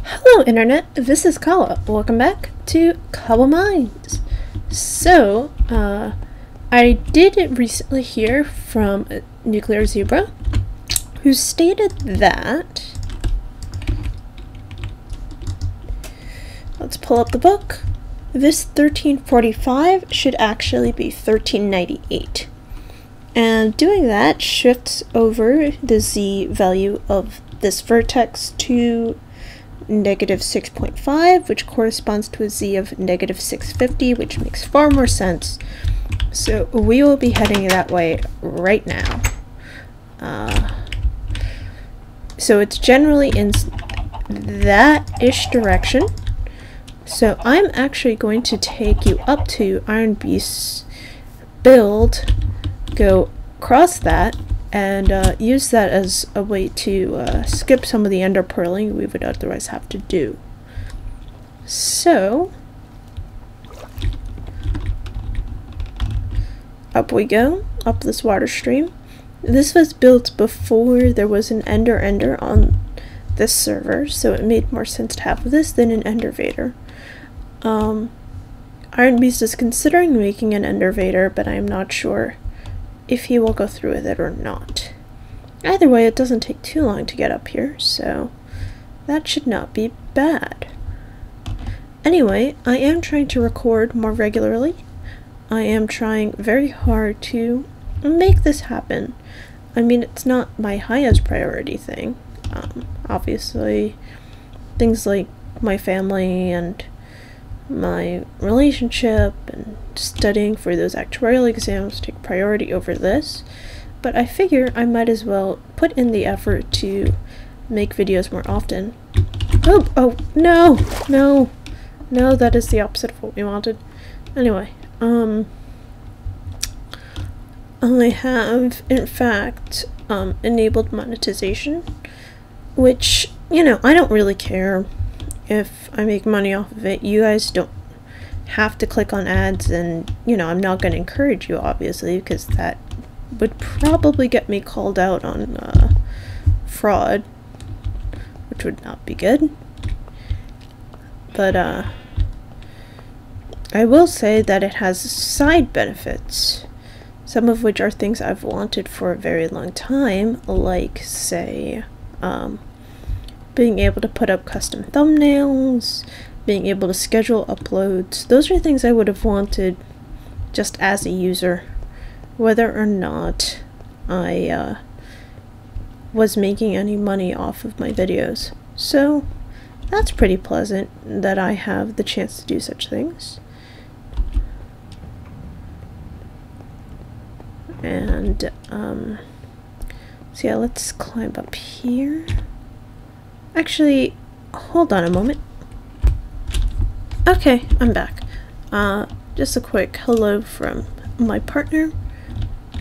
Hello Internet, this is Kawa. Welcome back to Kawa Minds. So, I did recently hear from Nuclear Zebra, who stated that, let's pull up the book, this 1345 should actually be 1398. And doing that shifts over the z value of this vertex to negative 6.5, which corresponds to a z of negative 650, which makes far more sense. So we will be heading that way right now. So it's generally in that-ish direction. So I'm actually going to take you up to Iron Beast's build, go across that, and use that as a way to skip some of the ender pearling we would otherwise have to do. So, up we go, up this water stream. This was built before there was an ender on this server, so it made more sense to have this than an endervator. Iron Beast is considering making an endervator, but I'm not sure if he will go through with it or not. Either way, it doesn't take too long to get up here, so that should not be bad. Anyway, I am trying to record more regularly. I am trying very hard to make this happen. I mean, it's not my highest priority thing. Obviously, things like my family and my relationship and studying for those actuarial exams take priority over this, but I figure I might as well put in the effort to make videos more often. Oh, no, that is the opposite of what we wanted. Anyway, I have, in fact, enabled monetization, which, you know, I don't really care if I make money off of it. You guys don't have to click on ads, and, you know, I'm not going to encourage you, obviously, because that would probably get me called out on fraud, which would not be good. But I will say that it has side benefits, some of which are things I've wanted for a very long time, like, say, being able to put up custom thumbnails, being able to schedule uploads. Those are things I would have wanted just as a user, whether or not I was making any money off of my videos. So that's pretty pleasant that I have the chance to do such things. And so yeah, let's climb up here. Actually, hold on a moment. Okay, I'm back. Just a quick hello from my partner,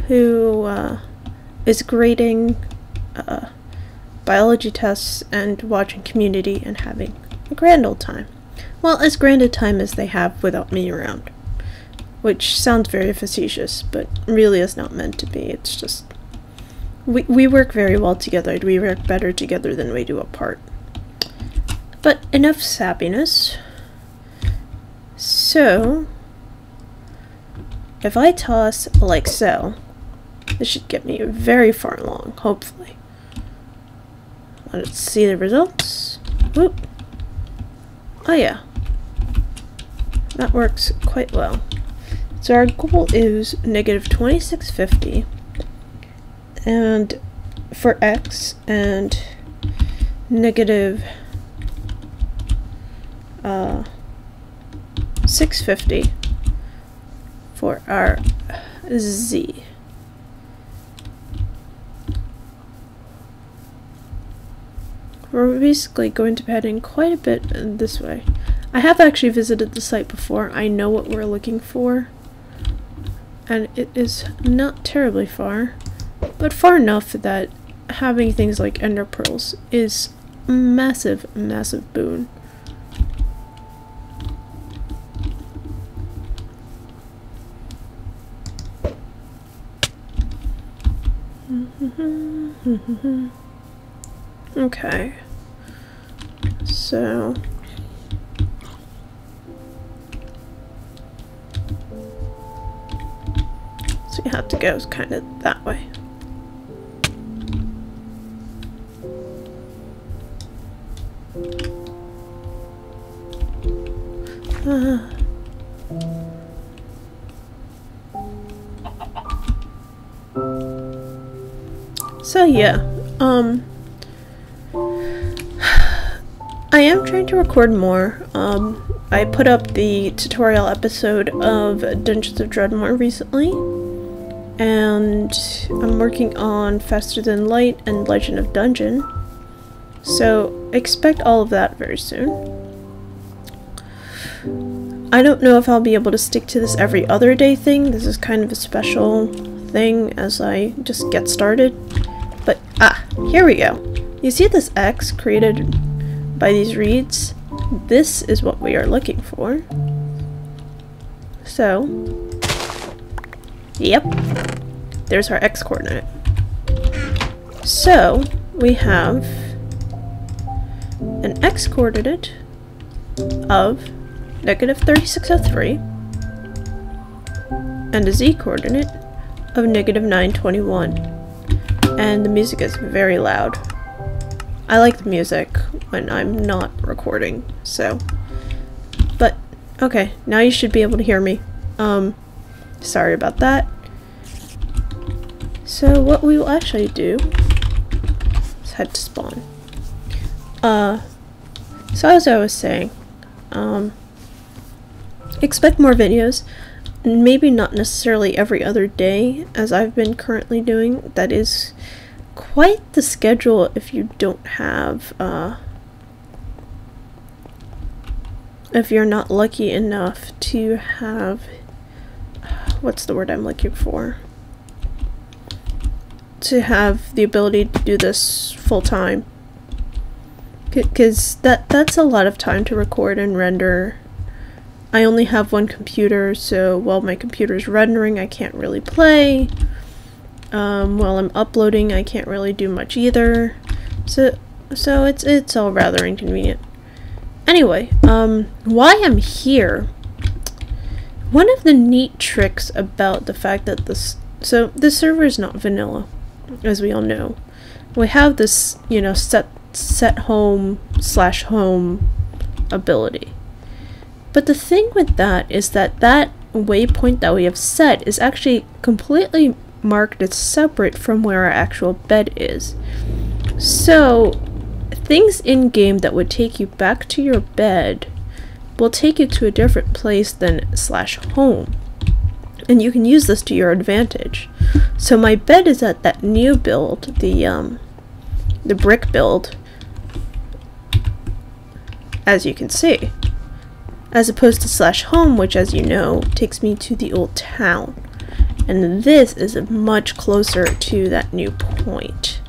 who is grading biology tests and watching Community and having a grand old time. Well, as grand a time as they have without me around. Which sounds very facetious, but really is not meant to be. It's just, we work very well together. We work better together than we do apart. But enough sappiness. So, if I toss like so, this should get me very far along, hopefully. Let's see the results. Whoop. Oh yeah. That works quite well. So our goal is negative 2650, and for x, and negative 650 for our z. We're basically going to be heading quite a bit this way. I have actually visited the site before. I know what we're looking for, and it is not terribly far, but far enough that having things like ender pearls is a massive, massive boon. Okay. So you have to go kind of that way. So yeah, I am trying to record more. I put up the tutorial episode of Dungeons of Dreadmore recently, and I'm working on Faster Than Light and Legend of Dungeon, so expect all of that very soon. I don't know if I'll be able to stick to this every other day thing. This is kind of a special thing as I just get started. But, here we go. You see this X created by these reeds? This is what we are looking for. So, yep, there's our X coordinate. So, we have an X coordinate of -3603 and a Z coordinate of -921. And the music is very loud. I like the music when I'm not recording, so. But, okay, now you should be able to hear me. Sorry about that. So what we will actually do is head to spawn. So as I was saying, expect more videos. Maybe not necessarily every other day, as I've been currently doing. That is quite the schedule if you don't have, if you're not lucky enough to have, what's the word I'm looking for? To have the ability to do this full time. Because that's a lot of time to record and render. I only have one computer, so while my computer's rendering, I can't really play. While I'm uploading, I can't really do much either. So it's all rather inconvenient. Anyway, why I'm here. One of the neat tricks about the fact that this server is not vanilla, as we all know. We have this, you know, set home / home ability. But the thing with that is that that waypoint that we have set is actually completely marked as separate from where our actual bed is. So things in game that would take you back to your bed will take you to a different place than / home. And you can use this to your advantage. So my bed is at that new build, the brick build, as you can see. As opposed to / home, which, as you know, takes me to the old town. And this is much closer to that new point.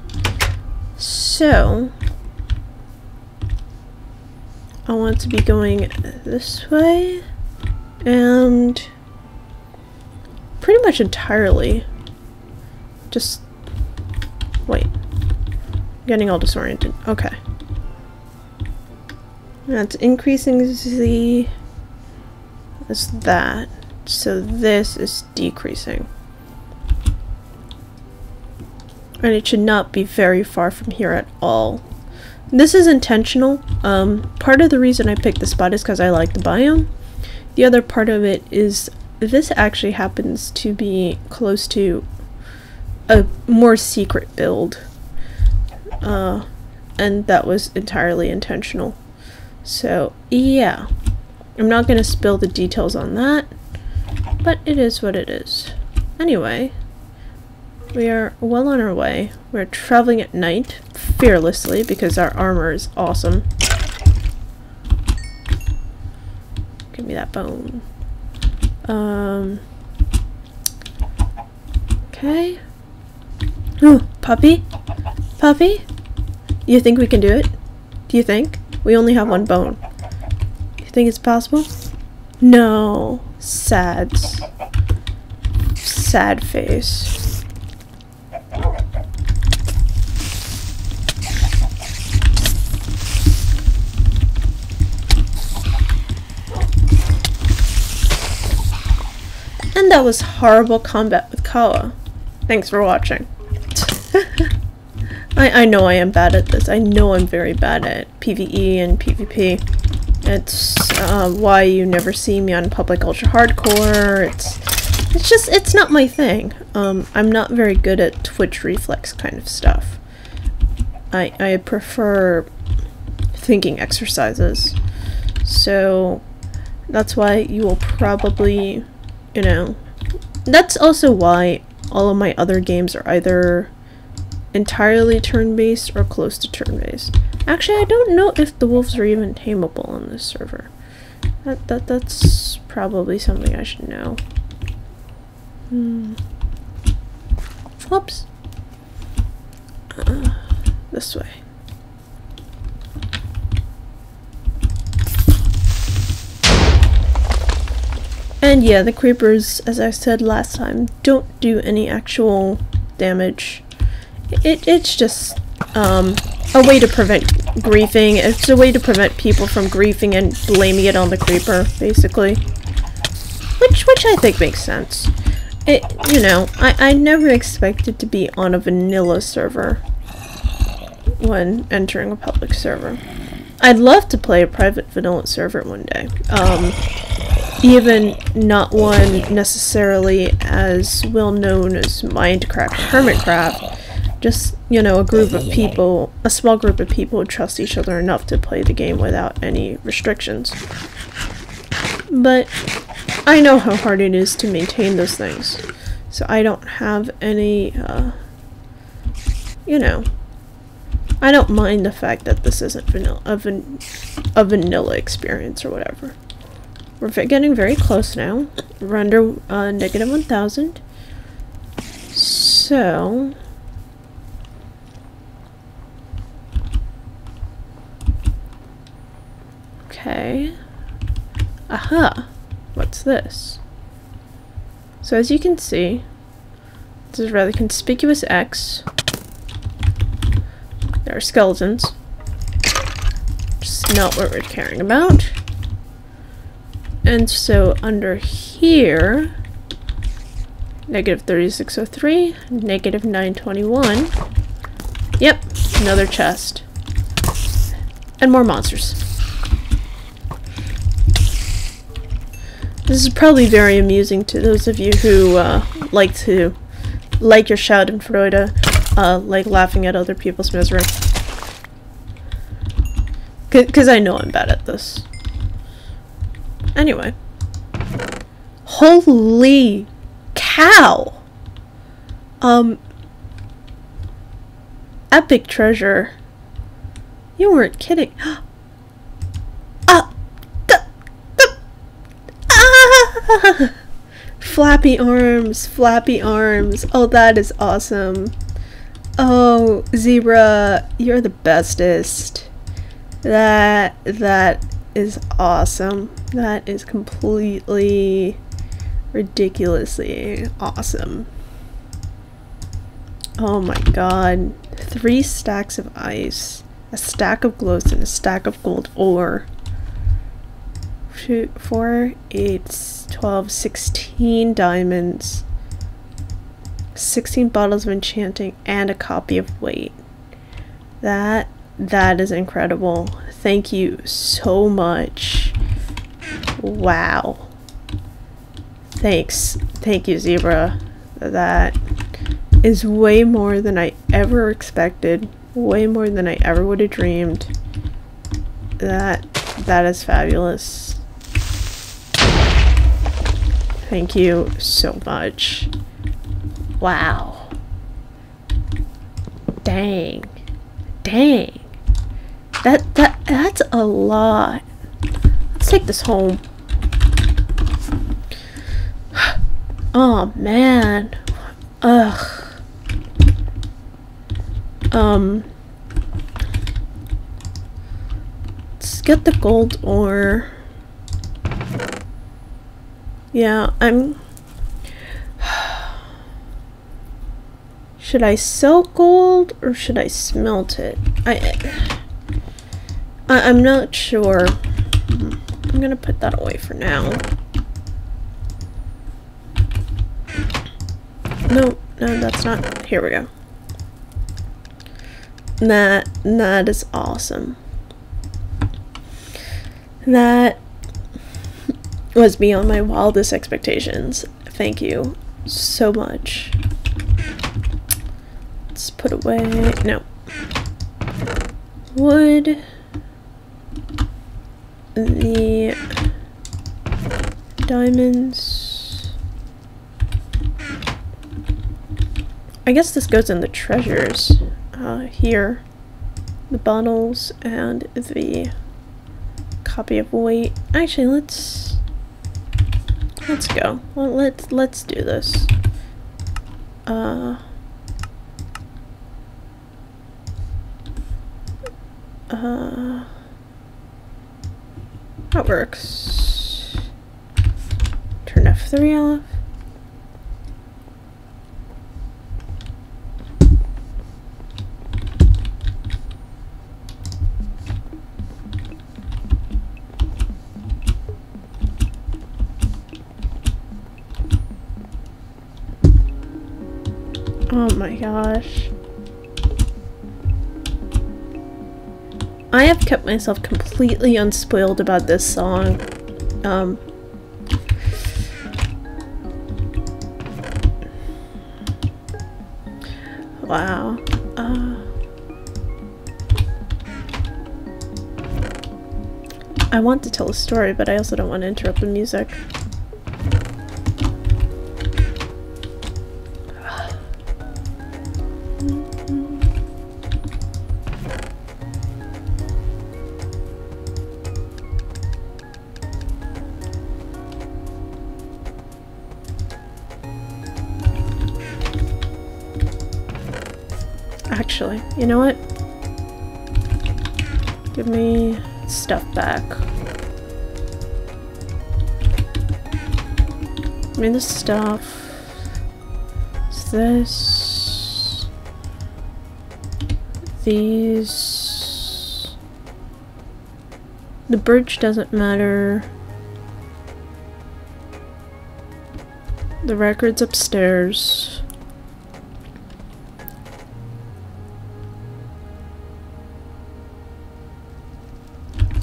So, I want to be going this way, and pretty much entirely. Just, wait. I'm getting all disoriented. Okay. That's increasing Z as that. So this is decreasing. And it should not be very far from here at all. This is intentional. Part of the reason I picked this spot is because I like the biome. The other part of it is this actually happens to be close to a more secret build. And that was entirely intentional. So, yeah. I'm not going to spill the details on that, but it is what it is. Anyway, we are well on our way. We're traveling at night, fearlessly, because our armor is awesome. Give me that bone. Okay. Oh, puppy? Puppy? You think we can do it? Do you think? We only have one bone. You think it's possible? No. Sad. Sad face. And that was horrible combat with Kawa. Thanks for watching. I know I am bad at this. I know I'm very bad at PvE and PvP. It's why you never see me on Public Ultra Hardcore. It's not my thing. I'm not very good at Twitch reflex kind of stuff. I prefer thinking exercises. So that's why you will probably, you know, that's also why all of my other games are either entirely turn-based or close to turn-based. Actually, I don't know if the wolves are even tameable on this server. That's probably something I should know. Whoops. This way. And yeah, the creepers, as I said last time, don't do any actual damage. It's just a way to prevent griefing. It's a way to prevent people from griefing and blaming it on the creeper, basically. Which I think makes sense. You know, I never expected to be on a vanilla server when entering a public server. I'd love to play a private vanilla server one day. Even not one necessarily as well known as Minecraft, Hermitcraft. Just, you know, a group of people, a small group of people who trust each other enough to play the game without any restrictions. But I know how hard it is to maintain those things. So I don't have any, you know, I don't mind the fact that this isn't a vanilla experience or whatever. We're getting very close now. We're under negative 1,000. So okay. Aha! What's this? So as you can see, this is a rather conspicuous X. There are skeletons. Just not what we're caring about. And so under here, negative 3603, negative 921. Yep, another chest. And more monsters. This is probably very amusing to those of you who like your Schadenfreude, like laughing at other people's misery. Because I know I'm bad at this. Anyway. Holy cow! Epic treasure. You weren't kidding. Flappy arms, flappy arms. Oh, that is awesome. Oh, Zebra, you're the bestest. That is awesome. That is completely ridiculously awesome. Oh my god. 3 stacks of ice, a stack of glowstone, a stack of gold ore. 2, 4, 8, 12, 16 diamonds, 16 bottles of enchanting, and a copy of weight. That is incredible. Thank you so much. Wow. Thanks. Thank you, Zebra. That is way more than I ever expected. Way more than I ever would have dreamed. That is fabulous. Thank you so much. Wow. Dang. Dang. That's a lot. Let's take this home. Oh man. Ugh. Let's get the gold ore. Yeah, should I sell gold or should I smelt it? I'm not sure. I'm gonna put that away for now. No, no, that's not. Here we go. That is awesome. That was beyond my wildest expectations. Thank you so much. Let's put away. No. Wood. The diamonds. I guess this goes in the treasures. Here. The bottles and the copy of weight. Actually, let's go. Well, let's do this. That works. Turn F3 off. Oh my gosh. I have kept myself completely unspoiled about this song. Wow. I want to tell a story, but I also don't want to interrupt the music. Actually, you know what? Give me stuff back. Give me the stuff. It's this. These. The bridge doesn't matter. The record's upstairs.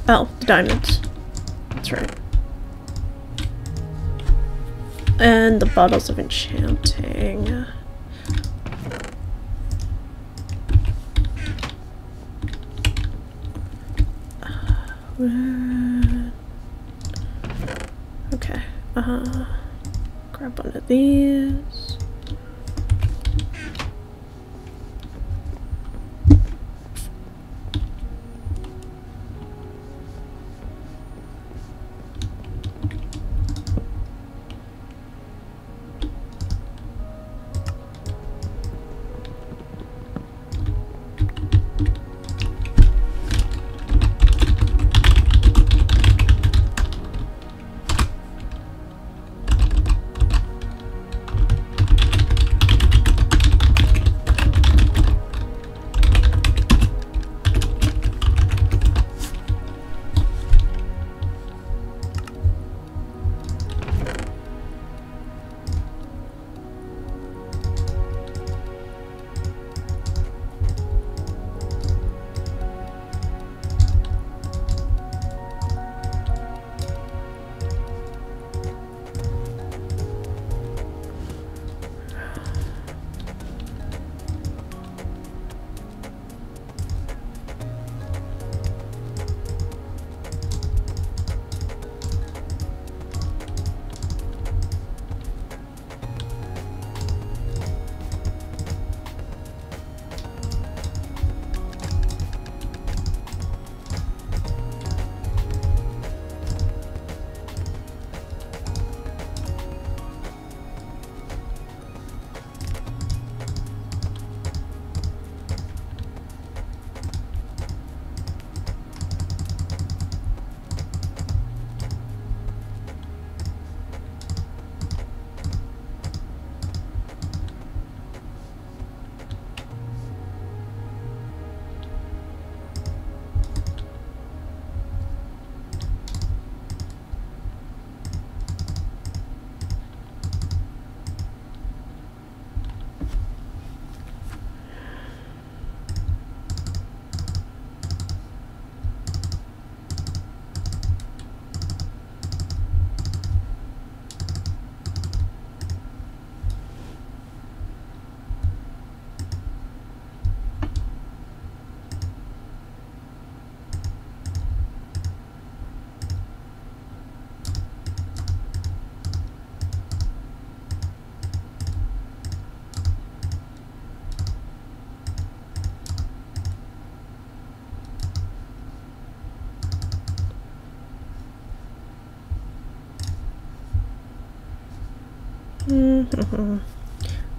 Oh, the diamonds. That's right. And the bottles of enchanting. Okay. Grab one of these.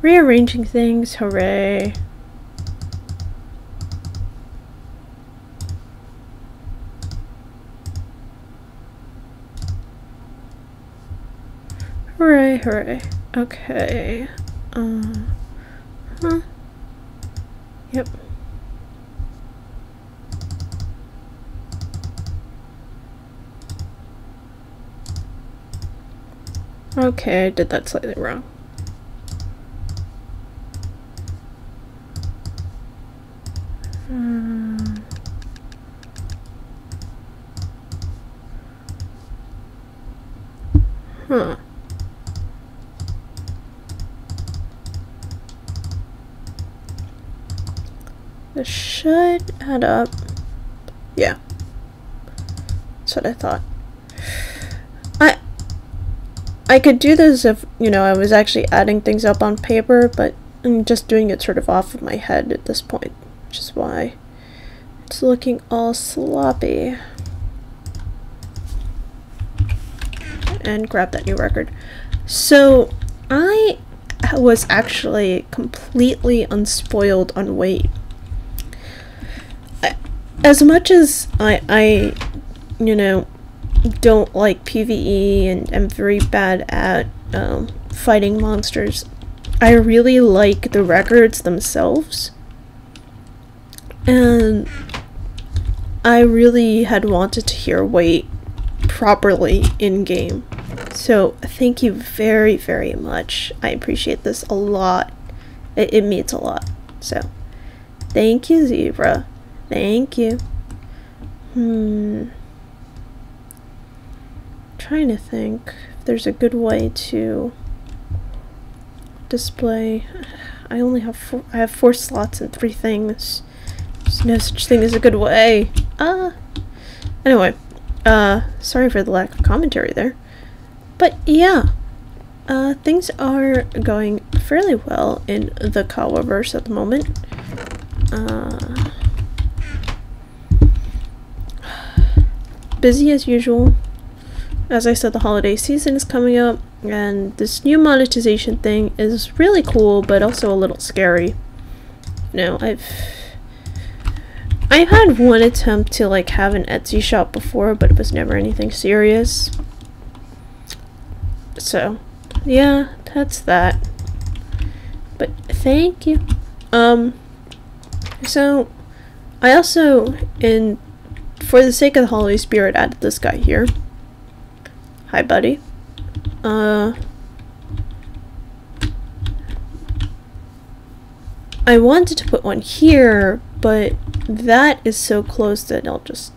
Rearranging things, hooray. Hooray, hooray. Okay. Yep. Okay, I did that slightly wrong. Huh. This should add up. Yeah. That's what I thought. I could do this if, you know, I was actually adding things up on paper, but I'm just doing it sort of off of my head at this point, which is why it's looking all sloppy. And grab that new record. So, I was actually completely unspoiled on weight. As much as I you know, don't like PvE and am very bad at fighting monsters, I really like the records themselves, and I really had wanted to hear weight properly in game. So thank you very, very much. I appreciate this a lot. It means a lot. So thank you, Zebra. Thank you. Trying to think if there's a good way to display. I only have four slots and 3 things. There's no such thing as a good way. Anyway, sorry for the lack of commentary there. But yeah, things are going fairly well in the Kahwuh-verse at the moment. Busy as usual. As I said, the holiday season is coming up, and this new monetization thing is really cool, but also a little scary. You know, I've had one attempt to like have an Etsy shop before, but it was never anything serious. So, yeah, that's that. But thank you. So I also, for the sake of the holiday spirit, added this guy here. Hi, buddy. I wanted to put one here, but that is so close that it'll just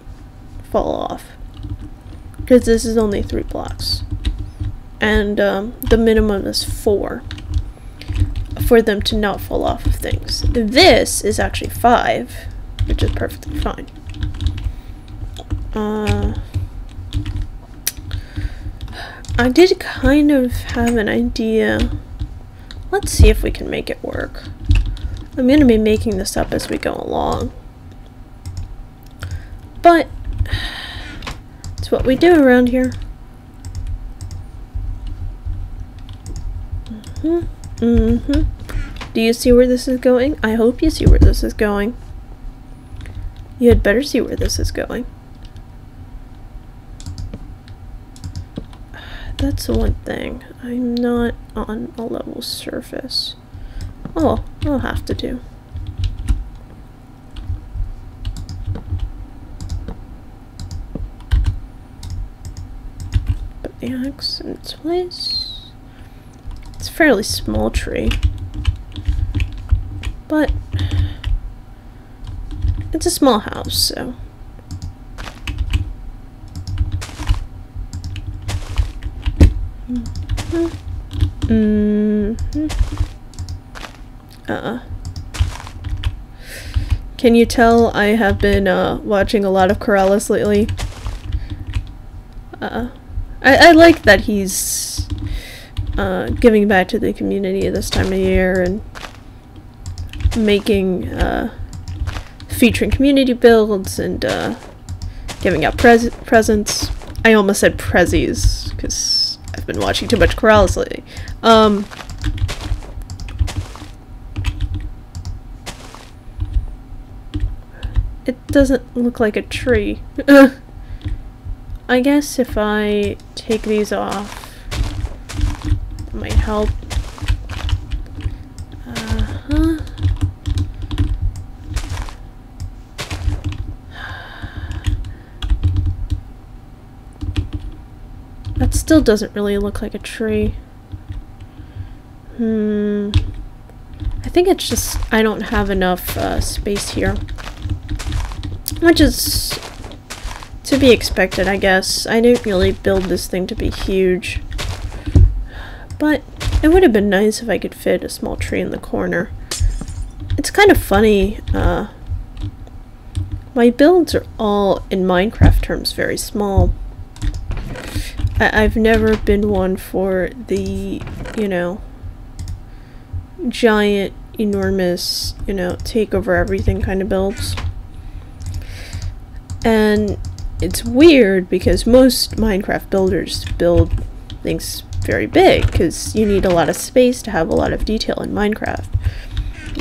fall off. Because this is only 3 blocks. And the minimum is 4 for them to not fall off of things. This is actually 5, which is perfectly fine. I did kind of have an idea. Let's see if we can make it work. I'm going to be making this up as we go along. But it's what we do around here. Do you see where this is going? I hope you see where this is going. You had better see where this is going. That's the one thing. I'm not on a level surface. Oh, I'll have to do. Put the axe in its place. It's a fairly small tree, but it's a small house, so. Can you tell I have been watching a lot of Corellis lately? I like that he's giving back to the community this time of year and making featuring community builds and giving out presents. I almost said prezzies because I've been watching too much Corrales lately. It doesn't look like a tree. I guess if I take these off, it might help. That still doesn't really look like a tree. I think it's just I don't have enough space here. Which is to be expected, I guess. I didn't really build this thing to be huge. But it would have been nice if I could fit a small tree in the corner. It's kind of funny. My builds are all, in Minecraft terms, very small. I've never been one for the, you know, giant, enormous, you know, take over everything kind of builds. And it's weird because most Minecraft builders build things very big because you need a lot of space to have a lot of detail in Minecraft.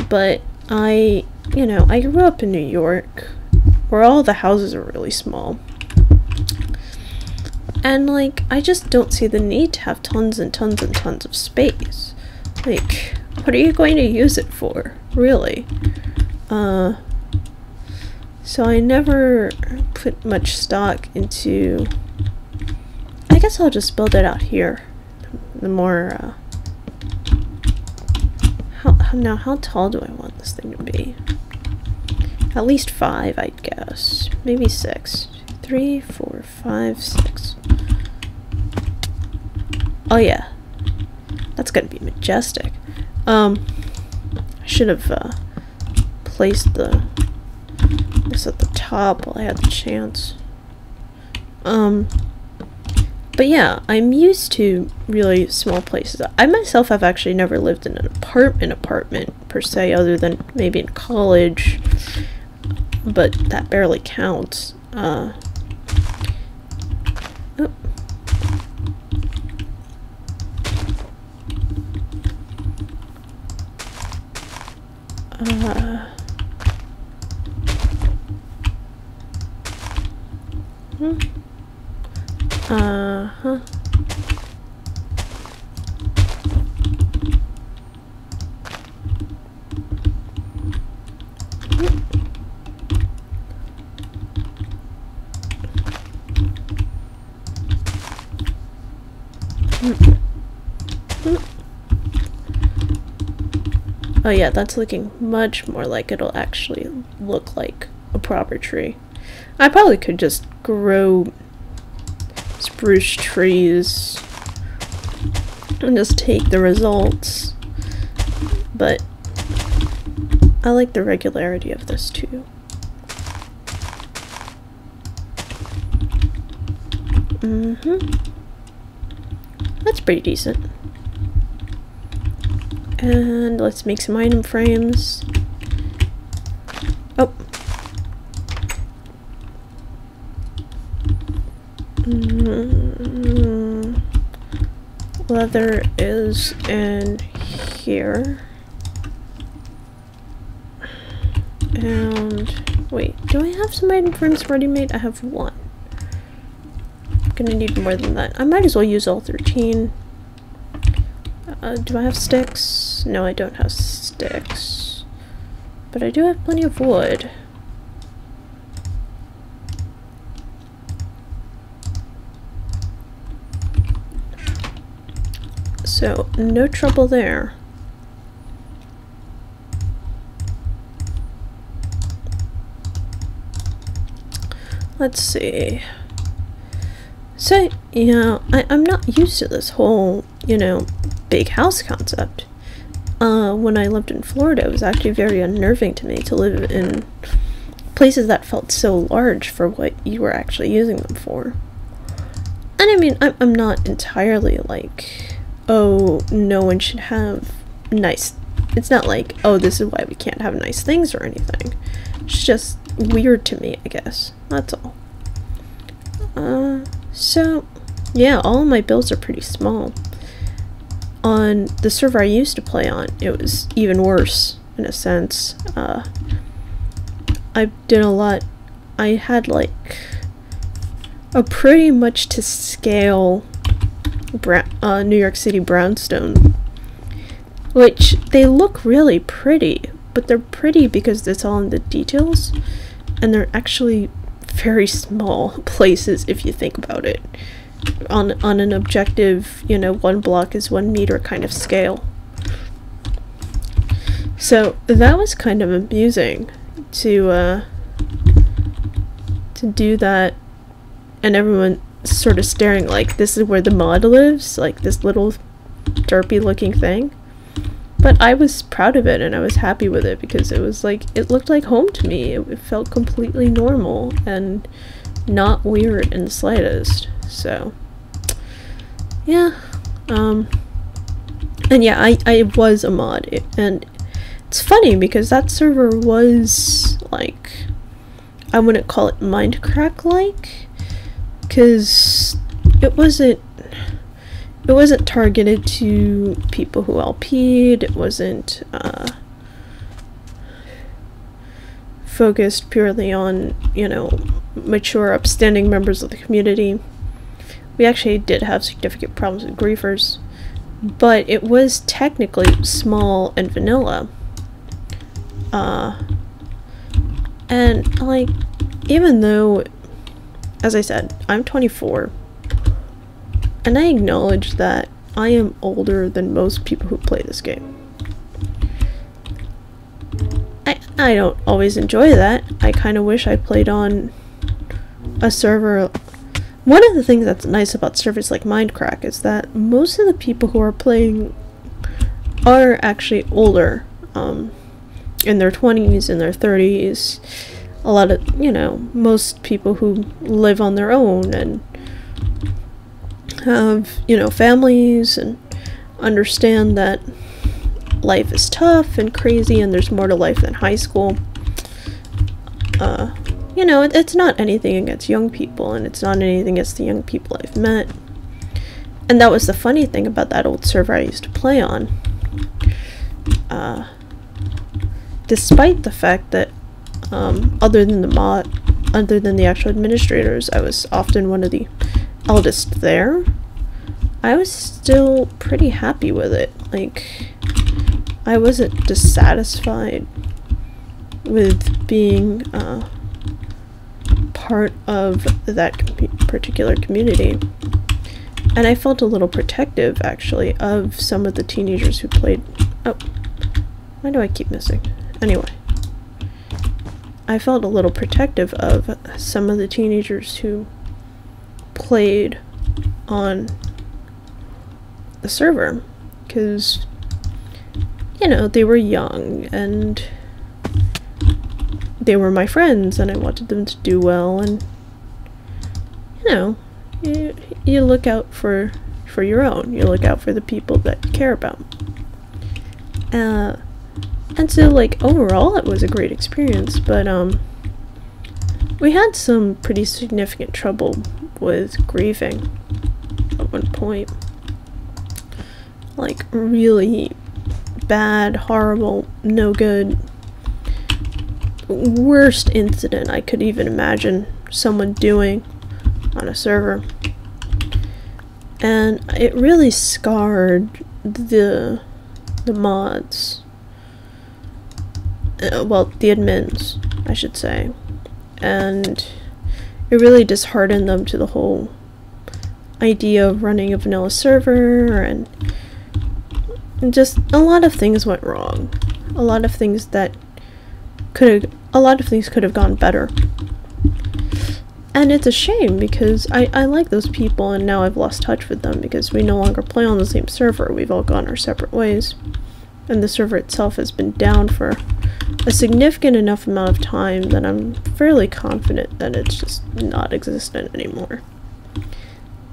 But I grew up in New York where all the houses are really small. And like, I just don't see the need to have tons and tons and tons of space. Like, what are you going to use it for, really? So I never put much stock into... I guess I'll just build it out here. The more, how tall do I want this thing to be? At least 5, I'd guess. Maybe 6. 3, 4, 5, 6. Oh yeah. That's gonna be majestic. I should have, placed this at the top while I had the chance. But yeah, I'm used to really small places. I myself have actually never lived in an apartment per se, other than maybe in college, but that barely counts. Oh yeah, that's looking much more like it'll actually look like a proper tree. I probably could just grow spruce trees and just take the results, but I like the regularity of this too. That's pretty decent. And let's make some item frames. Oh. Leather is in here. And wait, do I have some item frames ready made? I have 1. I'm gonna need more than that. I might as well use all 13. Do I have sticks? No, I don't have sticks. But I do have plenty of wood. So, no trouble there. Let's see. So, you know, I'm not used to this whole, you know, big house concept. When I lived in Florida, it was actually very unnerving to me to live in places that felt so large for what you were actually using them for. And I mean, I'm not entirely like, oh, no one should have nice... It's not like, oh, this is why we can't have nice things or anything. It's just weird to me, I guess. That's all. So, yeah, all of my builds are pretty small. On the server I used to play on, it was even worse, in a sense. I did a lot. I had like a pretty much to scale New York City brownstone, which they look really pretty, but they're pretty because it's all in the details, and they're actually very small places if you think about it. On an objective, you know, 1 block is 1 meter kind of scale. So that was kind of amusing to do that, and everyone sort of staring like this is where the mod lives, like this little derpy looking thing. But I was proud of it and I was happy with it because it was like, it looked like home to me. It felt completely normal and not weird in the slightest. So yeah, and yeah, I was a mod, and it's funny because that server was like, I wouldn't call it Minecraft-like, because it wasn't targeted to people who LP'd, it wasn't focused purely on, you know, mature, upstanding members of the community. We actually did have significant problems with griefers, but it was technically small and vanilla. And like, even though, as I said, I'm 24, and I acknowledge that I am older than most people who play this game. I don't always enjoy that. I kind of wish I played on a server. One of the things that's nice about servers like Minecraft is that most of the people who are playing are actually older, in their 20s, in their 30s. A lot of, you know, most people who live on their own and have, you know, families and understand that life is tough and crazy and there's more to life than high school. You know, it's not anything against young people, and it's not anything against the young people I've met. And that was the funny thing about that old server I used to play on. Despite the fact that, other than the actual administrators, I was often one of the eldest there, I was still pretty happy with it. Like, I wasn't dissatisfied with being part of that particular community. And I felt a little protective, actually, of some of the teenagers who played... Oh, why do I keep missing? Anyway, I felt a little protective of some of the teenagers who played on the server, because, you know, they were young and they were my friends and I wanted them to do well, and, you know, you look out for your own, you look out for the people that you care about. And so, like, overall it was a great experience, but we had some pretty significant trouble with grieving at one point. Like, really bad, horrible, no good, worst incident I could even imagine someone doing on a server. And it really scarred the mods. Well, the admins, I should say. And it really disheartened them to the whole idea of running a vanilla server, and just a lot of things went wrong. A lot of things could have gone better. And it's a shame because I like those people, and now I've lost touch with them because we no longer play on the same server. We've all gone our separate ways. And the server itself has been down for a significant enough amount of time that I'm fairly confident that it's just not existent anymore.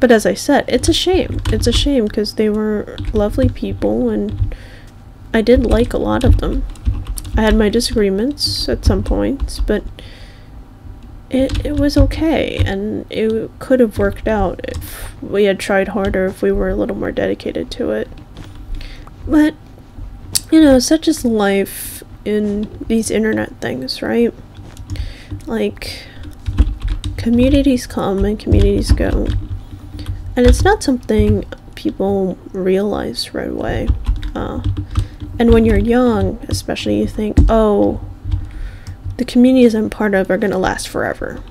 But as I said, it's a shame. It's a shame because they were lovely people and I did like a lot of them. I had my disagreements at some points, but it was okay, and it could have worked out if we had tried harder, if we were a little more dedicated to it. But, you know, such is life in these internet things, right? Like, communities come and communities go. And it's not something people realize right away. And when you're young, especially, you think, oh, the communities I'm part of are going to last forever.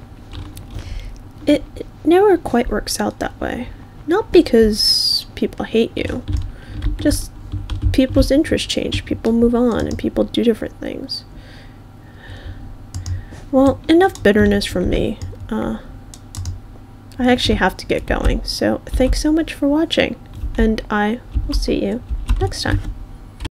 It never quite works out that way. Not because people hate you, just people's interests change, people move on, and people do different things. Well, enough bitterness from me. I actually have to get going, so thanks so much for watching, and I will see you next time.